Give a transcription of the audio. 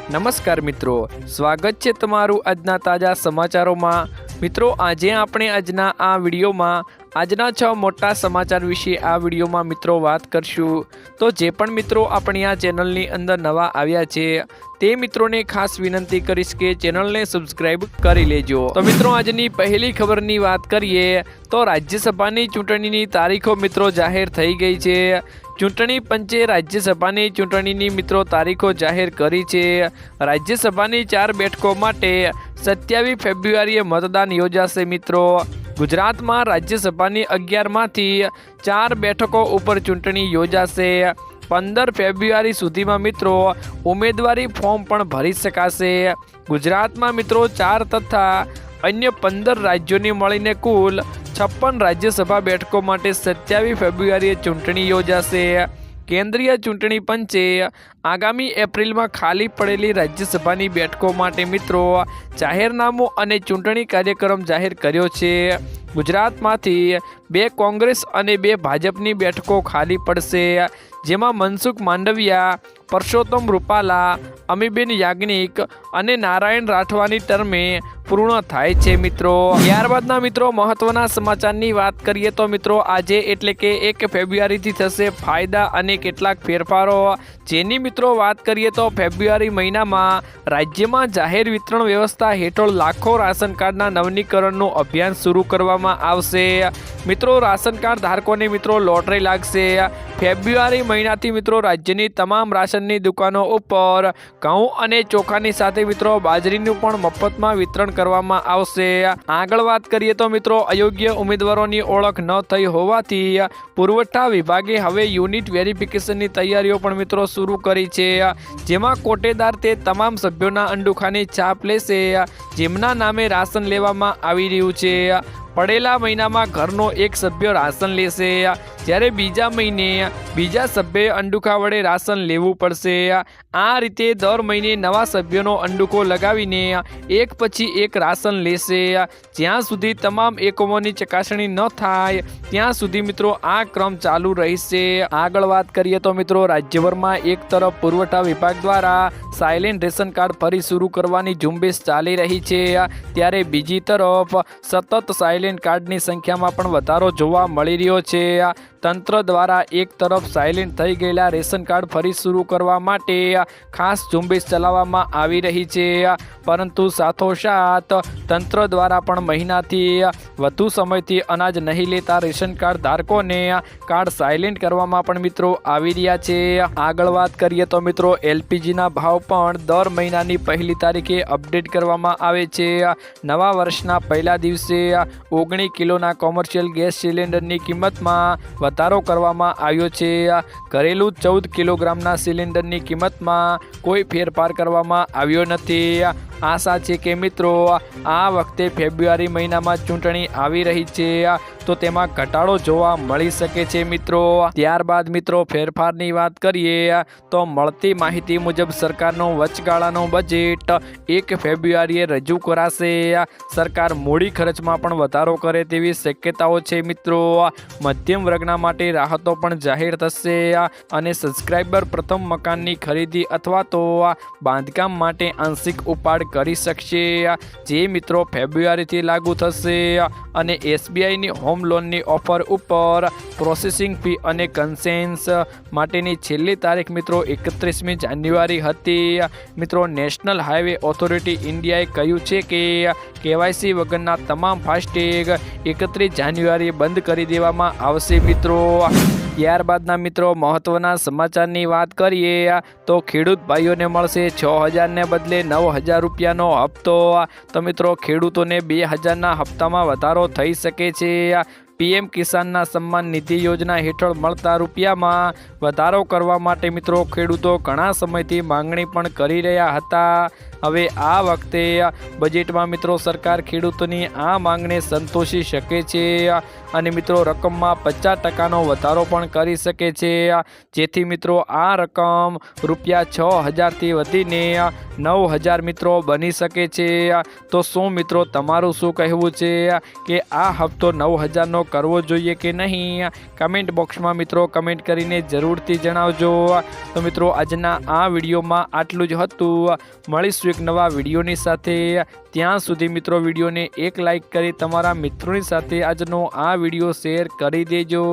નમસ્કાર મિત્રો, સ્વાગત છે તમારું આજના તાજા સમાચારોમાં। મિત્રો, આજે આપણે આજના આ વિડીયોમાં આજના 6 મોટા સમાચાર વિશે આ વિડીયોમાં મિત્રો વાત કરશું। તો જે પણ મિત્રો આપણી આ ચેનલની અંદર નવા આવ્યા છે તે મિત્રોને ખાસ વિનંતી કરીશ કે ચેનલને સબસ્ક્રાઇબ કરી લેજો। તો મિત્રો, આજની પહેલી ખબરની વાત કરીએ તો રાજ્યસભાની ચૂંટણીની તારીખો મિત્રો જાહેર થઈ ગઈ છે। ચૂંટણી પંચે રાજ્યસભાની ચૂંટણીની મિત્રો તારીખો જાહેર કરી છે। રાજ્યસભાની 4 બેઠકો માટે 27 ફેબ્રુઆરીએ મતદાન યોજાશે મિત્રો। ગુજરાતમાં રાજ્યસભાની 11માંથી 4 બેઠકો ઉપર ચૂંટણી યોજાશે। 15 ફેબ્રુઆરી સુધીમાં મિત્રો ઉમેદવારી ફોર્મ પણ ભરી શકાશે। ગુજરાતમાં મિત્રો 4 તથા અન્ય 15 રાજ્યોની મળીને કુલ 56 રાજ્યસભા બેઠકો માટે 27 ફેબ્રુઆરીએ ચૂંટણી યોજાશે। કેન્દ્રીય ચૂંટણી પંચે આગામી એપ્રિલમાં ખાલી પડેલી રાજ્યસભાની બેઠકો માટે મિત્રો જાહેરનામું અને ચૂંટણી કાર્યક્રમ જાહેર કર્યો છે। ગુજરાતમાંથી 2 કોંગ્રેસ અને 2 ભાજપની બેઠકો ખાલી પડશે, જેમાં મનસુખ માંડવિયા, પરસોત્તમ રૂપાલા, અમીબેન યાજ્ઞિક અને નારાયણ રાઠવાની ટર્મે પૂર્ણ થાય છે મિત્રો। ત્યારબાદના મિત્રો મહત્વના સમાચારની વાત કરીએ તો મિત્રો આજે એટલે કે 1 ફેબ્રુઆરીથી થશે ફાયદા અને કેટલાક ફેરફારો, જેની મિત્રો વાત કરીએ તો ફેબ્રુઆરી મહિનામાં રાજ્યમાં જાહેર વિતરણ વ્યવસ્થા હેઠળ લાખો રાશન કાર્ડના નવીનીકરણનું અભિયાન શરૂ કરવામાં આવશે। મિત્રો, રાશન કાર્ડ ધારકોને મિત્રો લોટરી લાગશે। ફેબ્રુઆરી મહિનાથી મિત્રો રાજ્યની તમામ રાશનની દુકાનો ઉપર ઘઉં અને ચોખાની સાથે મિત્રો બાજરીનું પણ મફતમાં વિતરણ કરવામાં આવશે। આગળ વાત કરીએ તો મિત્રો અયોગ્ય ઉમેદવારોની ઓળખ ન થઈ હોવાથી પુરવઠા વિભાગે હવે યુનિટ વેરિફિકેશનની તૈયારીઓ પણ મિત્રો શરૂ કરી છે, જેમાં કોટેદાર તે તમામ સભ્યોના અંડુખાની છાપ લેશે જેમના નામે રાશન લેવામાં આવી રહ્યું છે। પડેલા મહિનામાં ઘરનો એક સભ્ય રાશન લેશે, જ્યારે બીજા મહિને બીજા સભ્યએ અંડુખા વડે રાશન લેવું પડશે। આ રીતે દર મહિને નવા સભ્યોનો અંડુકો લગાવીને એક પછી એક રાશન લેશે, જ્યાં સુધી તમામ એકમોની ચકાસણી ન થાય ત્યાં સુધી મિત્રો આ ક્રમ ચાલુ રહેશે। આગળ વાત કરીએ તો મિત્રો રાજ્યભરમાં એક તરફ પુરવઠા વિભાગ દ્વારા સાયલેન્ટ રેશન કાર્ડ ફરી શરૂ કરવાની ઝુંબેશ ચાલી રહી છે, ત્યારે બીજી તરફ સતત સાયલેન્ટ કાર્ડની સંખ્યામાં પણ વધારો જોવા મળી રહ્યો છે। તંત્ર દ્વારા એક તરફ સાયલેન્ટ થઈ ગયેલા રેશન કાર્ડ ફરી શરૂ કરવા માટે ખાસ ઝુંબેશ ચલાવવામાં આવી રહી છે, પરંતુ સાથોસાથ તંત્ર દ્વારા પણ મહિનાથી વધુ સમયથી અનાજ નહીં લેતા રેશન કાર્ડ ધારકોને કાર્ડ સાયલેન્ટ કરવામાં પણ મિત્રો આવી રહ્યા છે। આગળ વાત કરીએ તો મિત્રો એલપીજીના ભાવ પણ દર મહિનાની પહેલી તારીખે અપડેટ કરવામાં આવે છે। નવા વર્ષના પહેલા દિવસે 19 કિલોના કોમર્શિયલ ગેસ સિલિન્ડરની કિંમતમાં વધારો કરવામાં આવ્યો છે। ઘરેલું 14 કિલોગ્રામના સિલિન્ડરની કિંમતમાં કોઈ ફેરફાર કરવામાં આવ્યો નથી। આશા છે કે મિત્રો આ વખતે ફેબ્રુઆરી મહિનામાં ચૂંટણી આવી રહી છે તો તેમાં ઘટાડો જોવા મળી શકે છે મિત્રો। ત્યારબાદ મિત્રો ફેરફારની વાત કરીએ તો મળતી માહિતી મુજબ સરકારનું વચગાળાનું બજેટ 1 ફેબ્રુઆરીએ રજૂ કરાશે। સરકાર મૂડી ખર્ચમાં પણ વધારો કરે તેવી શક્યતાઓ છે મિત્રો। મધ્યમ વર્ગના માટે રાહતો પણ જાહેર થશે અને સબસ્ક્રાઇબર પ્રથમ મકાનની ખરીદી અથવા તો બાંધકામ માટે આંશિક ઉપાડ કરી શકશે, જે મિત્રો ફેબ્રુઆરીથી લાગુ થશે। અને એસબીઆઈની હોમ લોનની ઓફર ઉપર પ્રોસેસિંગ ફી અને કન્સેન્સ માટેની છેલ્લી તારીખ મિત્રો 31મી જાન્યુઆરી હતી। મિત્રો નેશનલ હાઈવે ઓથોરિટી ઇન્ડિયાએ કહ્યું છે કે કેવાયસી વગરના તમામ ફાસ્ટેગ 31 જાન્યુઆરીએ બંધ કરી દેવામાં આવશે મિત્રો। ત્યારબાદના મિત્રો મહત્વના સમાચારની વાત કરીએ તો ખેડૂત ભાઈઓને મળશે 6,000 ને બદલે 9,000 રૂપિયાનો હપ્તો। તો મિત્રો ખેડૂતોને 2,000ના હપ્તામાં વધારો થઈ શકે છે। પીએમ કિસાનના સન્માન નિધિ યોજના હેઠળ મળતા રૂપિયામાં વધારો કરવા માટે મિત્રો ખેડૂતો ઘણા સમયથી માંગણી પણ કરી રહ્યા હતા, હવે આ વખતે બજેટમાં મિત્રો સરકાર ખેડૂતોની આ માંગને સંતોષી શકે છે અને મિત્રો રકમમાં 50%નો વધારો પણ કરી શકે છે, જેથી મિત્રો આ રકમ ₹6,000થી વધીને 9,000 મિત્રો બની શકે છે। તો શું મિત્રો તમારું શું કહેવું છે કે આ હપ્તો 9,000નો કરવો જોઈએ કે નહીં? કમેન્ટ બોક્સમાં મિત્રો કમેન્ટ કરીને જરૂરથી જણાવજો। તો મિત્રો આજના આ વિડીયોમાં આટલું જ હતું। મળીશું એક નવા વિડીયોની સાથે। ત્યાં સુધી મિત્રો વિડીયોને એક લાઈક કરી તમારા મિત્રોની સાથે આજનો આ વિડીયો શેર કરી દેજો।